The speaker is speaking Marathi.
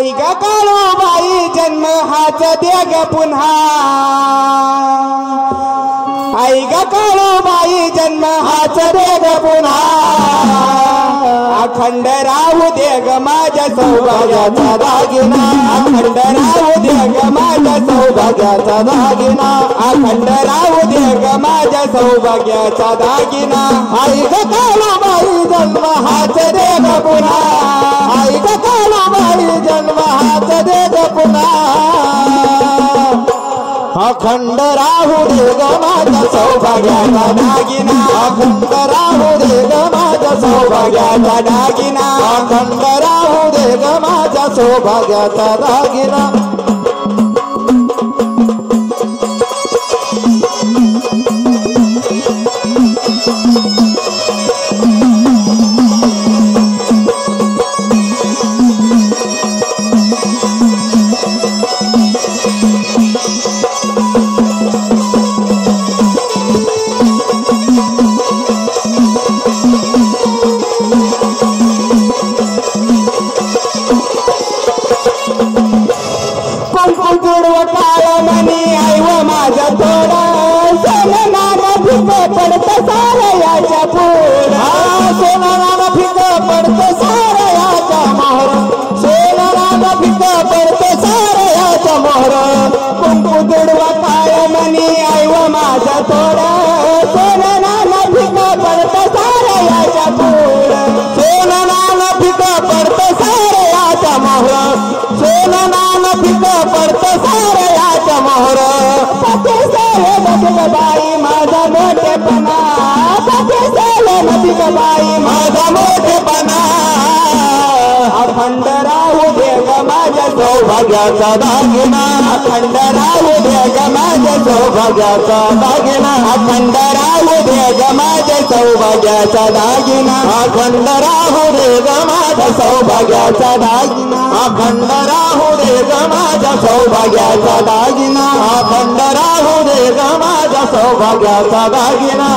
आई ग काळूबाई जन्म हाच दे ग पुन्हा आई ग काळूबाई जन्म हाच दे ग पुन्हा अखंड राहू दे ग माझ्या सौभाग्याचा दागिना अखंड राहू दे ग माझ्या सौभाग्याचा दागिना अखंड राहू दे ग माझ्या सौभाग्याचा दागिना आई ग काळूबाई जन्म हाच दे ग पुन्हा आई ग काळूबाई जन्म हाच दे ग पुन्हा अखंड राहू दे ग माझ्या सौभाग्याचा दागिना अखंड राहू दे ग माझ्या सौभाग्याचा दागिना अखंड राहू दे ग माझ्या सौभाग्याचा दागिना पडत सारयाच्या पुढा सोनाला फिक पडत सारयाच्या मोहर सोनाला फिक पडत सारयाच्या मोहर कुंकू तुडवा काय मनी आई व माझा थोडा सोनाला फिक पडत सारयाच्या पुढ सोनाला फिक पडत सारयाच्या मोहर सोनाला फिक पडत सारयाच्या मोहर पते सारे बघ बाई माझा मोठेपणा पते सारे नदीक बाई माझा मोठेपणा अखंड राहू दे ग माझ्या सौभाग्याचा दागिना अखंड राहू दे ग माझ्या सौभाग्याचा दागिना अखंड राहू दे ग माझ्या सौभाग्याचा दागिना अखंड राहू दे ग माझ्या सौभाग्याचा दागिना अखंड राहू दे ग माझ्या सौभाग्याचा दागिना अखंड राहू दे ग माझ्या सौभाग्याचा दागिना